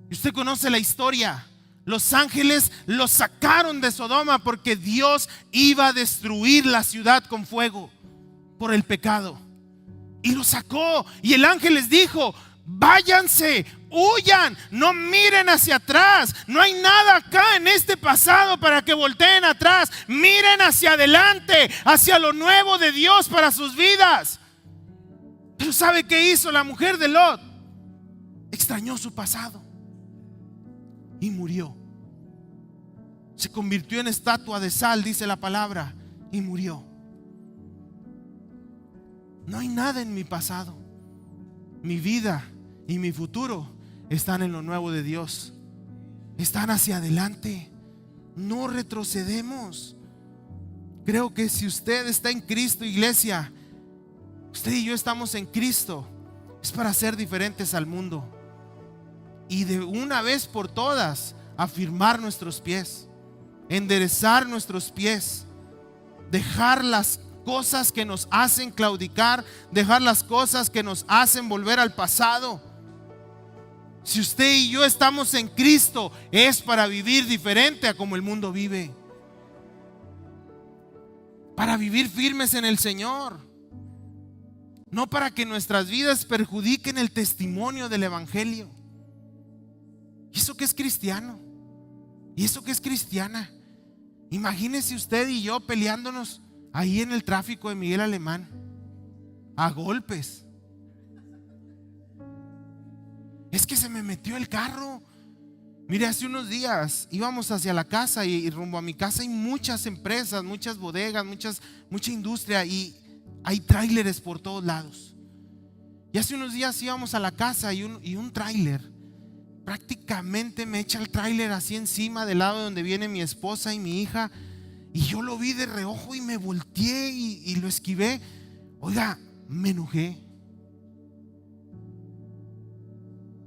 Y usted conoce la historia. Los ángeles los sacaron de Sodoma porque Dios iba a destruir la ciudad con fuego por el pecado. Y los sacó. Y el ángel les dijo: váyanse, huyan, no miren hacia atrás. No hay nada acá en este pasado para que volteen atrás. Miren hacia adelante, hacia lo nuevo de Dios para sus vidas. Pero ¿sabe qué hizo la mujer de Lot? Extrañó su pasado y murió. Se convirtió en estatua de sal, dice la palabra, y murió. No hay nada en mi pasado. Mi vida y mi futuro están en lo nuevo de Dios. Están hacia adelante. No retrocedemos. Creo que si usted está en Cristo, iglesia, usted y yo estamos en Cristo, es para ser diferentes al mundo. Y de una vez por todas afirmar nuestros pies, enderezar nuestros pies, dejar las cosas que nos hacen claudicar, dejar las cosas que nos hacen volver al pasado. Si usted y yo estamos en Cristo, es para vivir diferente a como el mundo vive, para vivir firmes en el Señor, no para que nuestras vidas perjudiquen el testimonio del Evangelio. ¿Y eso qué es cristiano? ¿Y eso qué es cristiana? Imagínese usted y yo peleándonos ahí en el tráfico de Miguel Alemán a golpes. Es que se me metió el carro. Mire, hace unos días íbamos hacia la casa y rumbo a mi casa hay muchas empresas, muchas bodegas, mucha industria, y hay tráileres por todos lados. Y hace unos días íbamos a la casa y un tráiler prácticamente me echa el tráiler así encima del lado donde viene mi esposa y mi hija. Y yo lo vi de reojo y me volteé y lo esquivé. Oiga, me enojé.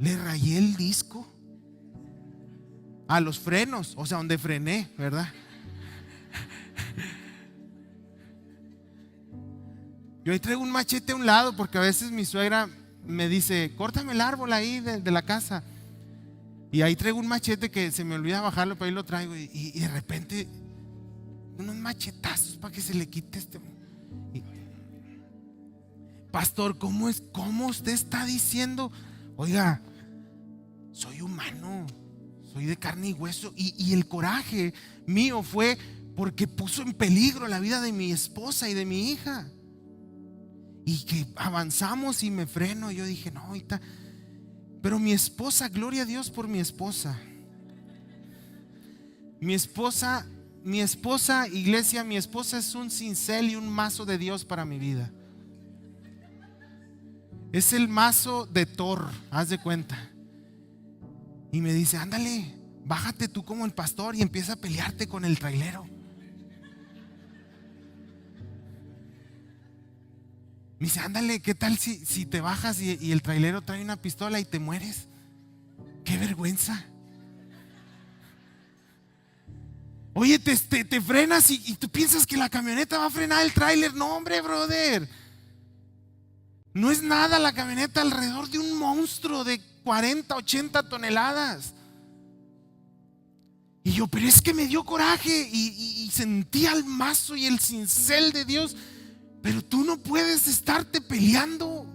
Le rayé el disco a los frenos, o sea, donde frené, ¿verdad? Yo ahí traigo un machete a un lado porque a veces mi suegra me dice: córtame el árbol ahí de la casa. Y ahí traigo un machete que se me olvida bajarlo, pero ahí lo traigo. Y de repente, unos machetazos para que se le quite pastor, ¿cómo usted está diciendo? Oiga, soy humano, soy de carne y hueso. Y el coraje mío fue porque puso en peligro la vida de mi esposa y de mi hija. Y que avanzamos y me freno. Yo dije: no, ahorita. Pero mi esposa, gloria a Dios por mi esposa. Mi esposa, iglesia, mi esposa es un cincel y un mazo de Dios para mi vida. Es el mazo de Thor, haz de cuenta. Y me dice: ándale, bájate tú como el pastor y empieza a pelearte con el trailero. Me dice: ándale, ¿qué tal si te bajas y el trailero trae una pistola y te mueres? ¡Qué vergüenza! Oye, te frenas y tú piensas que la camioneta va a frenar el tráiler. No, hombre, brother. No es nada la camioneta alrededor de un monstruo de 40, 80 toneladas. Y yo, pero es que me dio coraje y sentí al mazo y el cincel de Dios. Pero tú no puedes estarte peleando.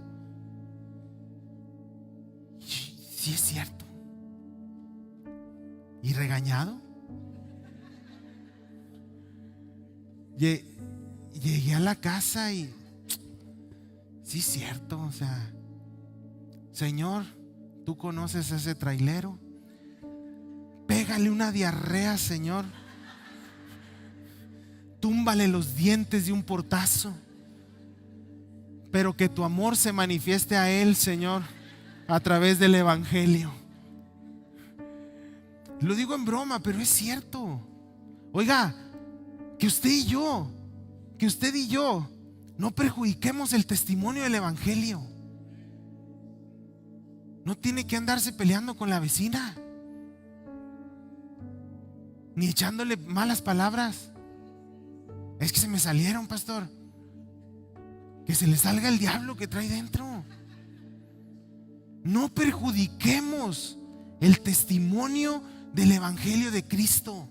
Sí es cierto. ¿Y regañado? Llegué a la casa y sí es cierto, o sea, Señor, tú conoces a ese trailero. Pégale una diarrea, Señor. Túmbale los dientes de un portazo. Pero que tu amor se manifieste a él, Señor, a través del evangelio. Lo digo en broma, pero es cierto. Oiga, que usted y yo no perjudiquemos el testimonio del evangelio. No tiene que andarse peleando con la vecina, ni echándole malas palabras. Es que se me salieron, pastor. Que se le salga el diablo que trae dentro. No perjudiquemos el testimonio del evangelio de Cristo.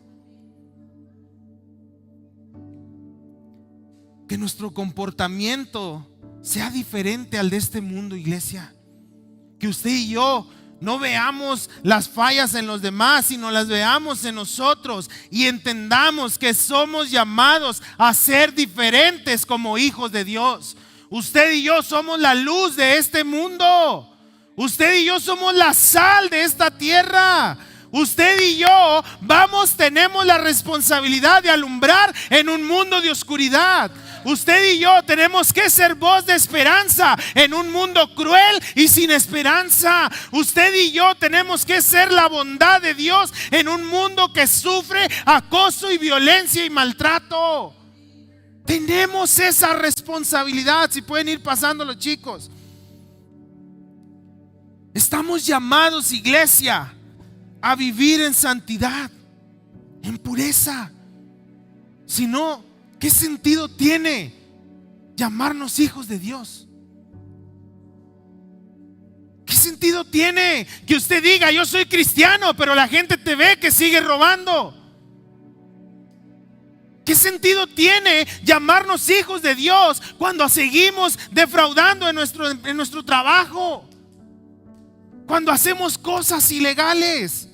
Que nuestro comportamiento sea diferente al de este mundo, iglesia. Que usted y yo no veamos las fallas en los demás, sino las veamos en nosotros y entendamos que somos llamados a ser diferentes como hijos de Dios. Usted y yo somos la luz de este mundo. Usted y yo somos la sal de esta tierra. Usted y yo tenemos la responsabilidad de alumbrar en un mundo de oscuridad. Usted y yo tenemos que ser voz de esperanza en un mundo cruel y sin esperanza. Usted y yo tenemos que ser la bondad de Dios en un mundo que sufre acoso y violencia y maltrato. Tenemos esa responsabilidad. Si pueden ir pasando los chicos. Estamos llamados, iglesia, a vivir en santidad, en pureza. Si no, ¿qué sentido tiene llamarnos hijos de Dios? ¿Qué sentido tiene que usted diga yo soy cristiano, pero la gente te ve que sigue robando? ¿Qué sentido tiene llamarnos hijos de Dios cuando seguimos defraudando en nuestro trabajo? Cuando hacemos cosas ilegales,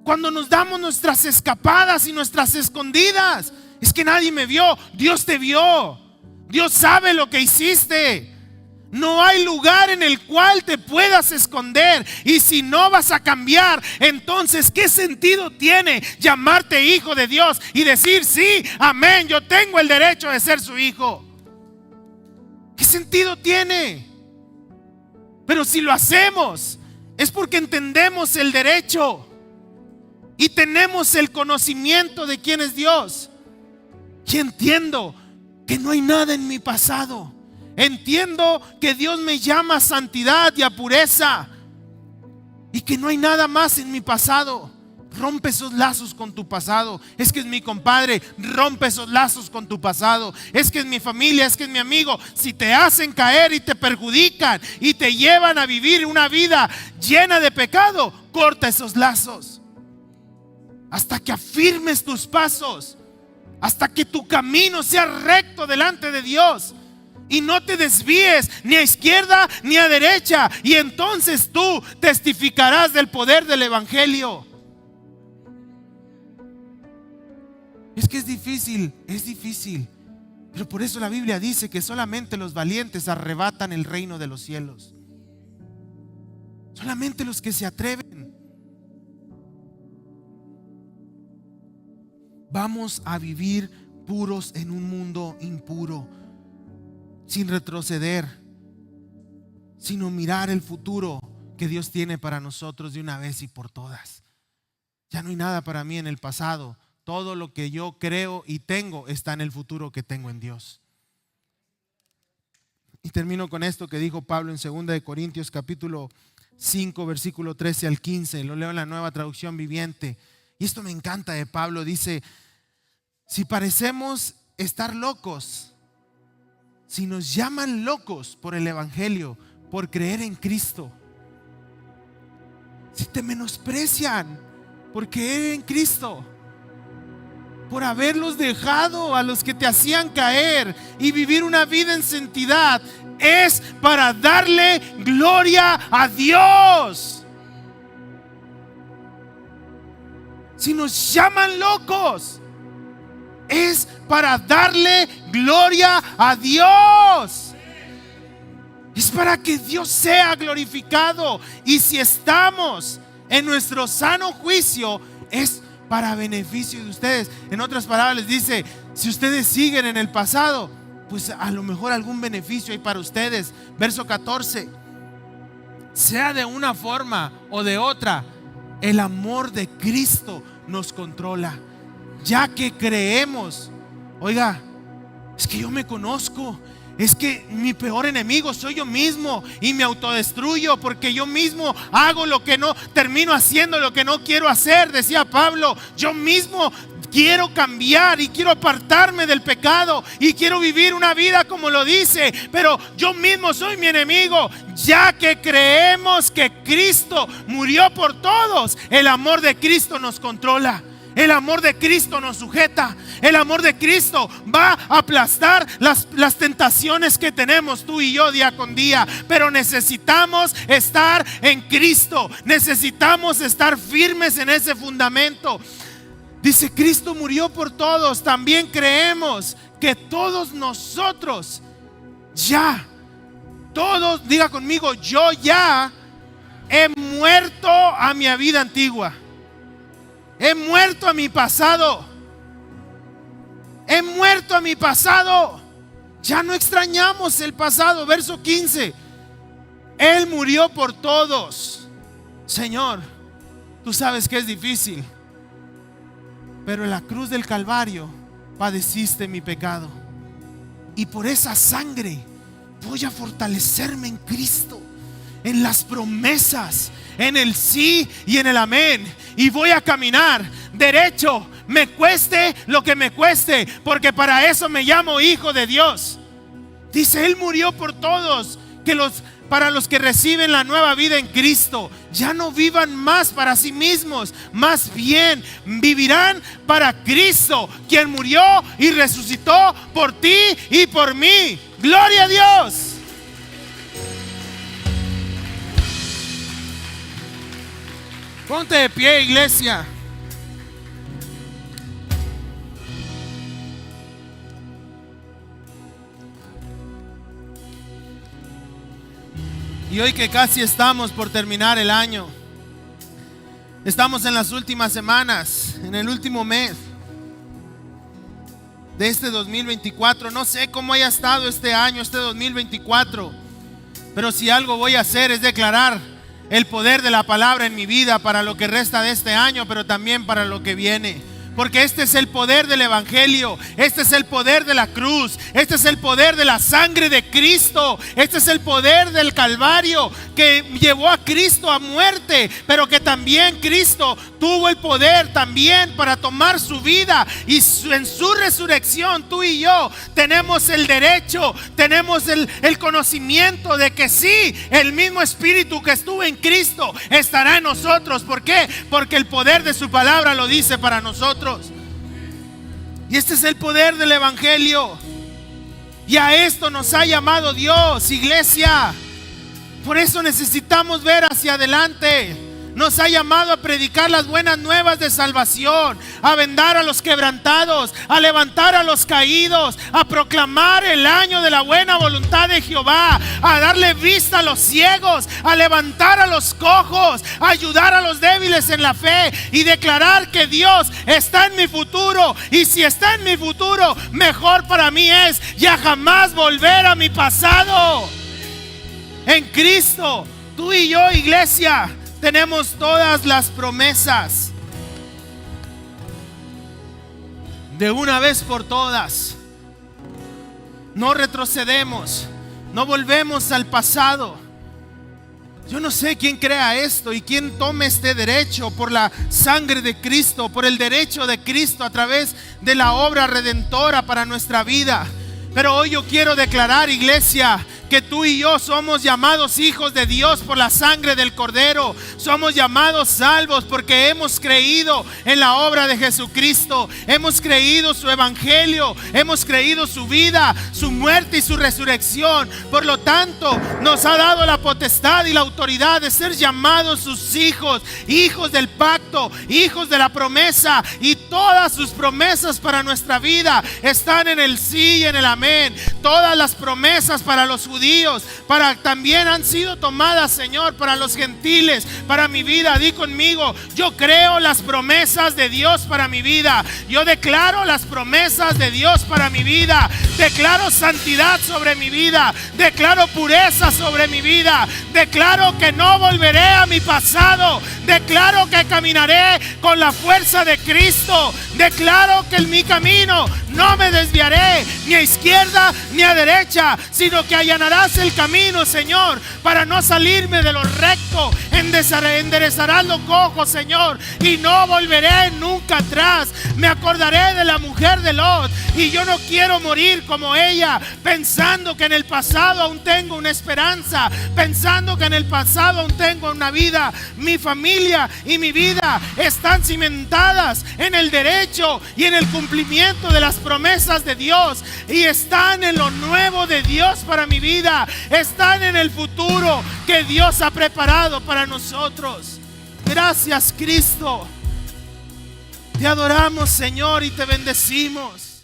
cuando nos damos nuestras escapadas y nuestras escondidas. Es que nadie me vio. Dios te vio. Dios sabe lo que hiciste. No hay lugar en el cual te puedas esconder. Y si no vas a cambiar, entonces ¿qué sentido tiene llamarte hijo de Dios y decir sí, amén, yo tengo el derecho de ser su hijo? ¿Qué sentido tiene? Pero si lo hacemos es porque entendemos el derecho y tenemos el conocimiento de quién es Dios. Y entiendo que no hay nada en mi pasado. Entiendo que Dios me llama a santidad y a pureza y que no hay nada más en mi pasado. Rompe esos lazos con tu pasado. Es que es mi compadre, rompe esos lazos con tu pasado. Es que es mi familia, es que es mi amigo. Si te hacen caer y te perjudican y te llevan a vivir una vida llena de pecado, corta esos lazos hasta que afirmes tus pasos, hasta que tu camino sea recto delante de Dios y no te desvíes ni a izquierda ni a derecha. Y entonces tú testificarás del poder del evangelio. Es que es difícil, pero por eso la Biblia dice que solamente los valientes arrebatan el reino de los cielos. Solamente los que se atreven. Vamos a vivir puros en un mundo impuro, sin retroceder, sino mirar el futuro que Dios tiene para nosotros de una vez y por todas. Ya no hay nada para mí en el pasado. Todo lo que yo creo y tengo está en el futuro que tengo en Dios. Y termino con esto que dijo Pablo en 2 Corintios capítulo 5 versículo 13 al 15. Lo leo en la Nueva Traducción Viviente. Y esto me encanta de Pablo. Dice, si parecemos estar locos, si nos llaman locos por el evangelio, por creer en Cristo, si te menosprecian por creer en Cristo, por haberlos dejado a los que te hacían caer y vivir una vida en santidad, es para darle gloria a Dios. Si nos llaman locos, es para darle gloria a Dios. Es para que Dios sea glorificado. Y si estamos en nuestro sano juicio, es para beneficio de ustedes. En otras palabras les dice, si ustedes siguen en el pasado, pues a lo mejor algún beneficio hay para ustedes. Verso 14, sea de una forma o de otra, el amor de Cristo nos controla, ya que creemos. Oiga, es que yo me conozco. Es que mi peor enemigo soy yo mismo y me autodestruyo porque yo mismo hago lo que no, termino haciendo lo que no quiero hacer, decía Pablo. Yo mismo quiero cambiar y quiero apartarme del pecado y quiero vivir una vida como lo dice, pero yo mismo soy mi enemigo. Ya que creemos que Cristo murió por todos, el amor de Cristo nos controla. El amor de Cristo nos sujeta. El amor de Cristo va a aplastar las tentaciones que tenemos tú y yo día con día. Pero necesitamos estar en Cristo. Necesitamos estar firmes en ese fundamento. Dice, Cristo murió por todos. También creemos que todos nosotros todos, diga conmigo, yo ya he muerto a mi vida antigua. He muerto a mi pasado. He muerto a mi pasado. Ya no extrañamos el pasado. Verso 15. Él murió por todos. Señor, tú sabes que es difícil, pero en la cruz del Calvario padeciste mi pecado. Y por esa sangre voy a fortalecerme en Cristo, en las promesas, en el sí y en el amén. Y voy a caminar derecho, me cueste lo que me cueste, porque para eso me llamo hijo de Dios. Dice, Él murió por todos, para los que reciben la nueva vida en Cristo. Ya no vivan más para sí mismos, más bien vivirán para Cristo, quien murió y resucitó por ti y por mí. ¡Gloria a Dios! Ponte de pie, iglesia. Y hoy que casi estamos por terminar el año, estamos en las últimas semanas, en el último mes de este 2024. No sé cómo haya estado este año, este 2024, pero si algo voy a hacer es declarar el poder de la palabra en mi vida para lo que resta de este año, pero también para lo que viene. Porque este es el poder del evangelio, este es el poder de la cruz, este es el poder de la sangre de Cristo, este es el poder del Calvario que llevó a Cristo a muerte, pero que también Cristo tuvo el poder también para tomar su vida, y en su resurrección tú y yo tenemos el derecho, tenemos el conocimiento de que sí, el mismo Espíritu que estuvo en Cristo estará en nosotros. ¿Por qué? Porque el poder de su palabra lo dice para nosotros. Y este es el poder del evangelio, y a esto nos ha llamado Dios, iglesia. Por eso necesitamos ver hacia adelante. Nos ha llamado a predicar las buenas nuevas de salvación, a vendar a los quebrantados, a levantar a los caídos, a proclamar el año de la buena voluntad de Jehová, a darle vista a los ciegos, a levantar a los cojos, a ayudar a los débiles en la fe y declarar que Dios está en mi futuro. Y si está en mi futuro, mejor para mí es ya jamás volver a mi pasado. En Cristo, tú y yo, iglesia, tenemos todas las promesas. De una vez por todas, no retrocedemos, no volvemos al pasado. Yo no sé quién crea esto y quién tome este derecho por la sangre de Cristo, por el derecho de Cristo a través de la obra redentora para nuestra vida. Pero hoy yo quiero declarar, iglesia, que tú y yo somos llamados hijos de Dios por la sangre del Cordero. Somos llamados salvos porque hemos creído en la obra de Jesucristo. Hemos creído su evangelio, hemos creído su vida, su muerte y su resurrección. Por lo tanto, nos ha dado la potestad y la autoridad de ser llamados sus hijos, hijos del pacto, hijos de la promesa. Y todas sus promesas para nuestra vida están en el sí y en el amén. Todas las promesas para los judíos, también han sido tomadas, Señor, para los gentiles, para mi vida. Di conmigo: yo creo las promesas de Dios para mi vida. Yo declaro las promesas de Dios para mi vida. Declaro santidad sobre mi vida. Declaro pureza sobre mi vida. Declaro que no volveré a mi pasado. Declaro que caminaré con la fuerza de Cristo. Declaro que en mi camino no me desviaré ni a izquierda ni a derecha, sino que allanarás el camino, Señor, para no salirme de lo recto. Enderezarás lo cojo, Señor, y no volveré nunca atrás. Me acordaré de la mujer de Lot, y yo no quiero morir como ella, pensando que en el pasado aún tengo una esperanza, pensando que en el pasado aún tengo una vida. Mi familia y mi vida están cimentadas en el derecho y en el cumplimiento de las promesas de Dios, y están en lo nuevo de Dios para mi vida. Están en el futuro que Dios ha preparado para nosotros. Gracias, Cristo. Te adoramos, Señor, y te bendecimos.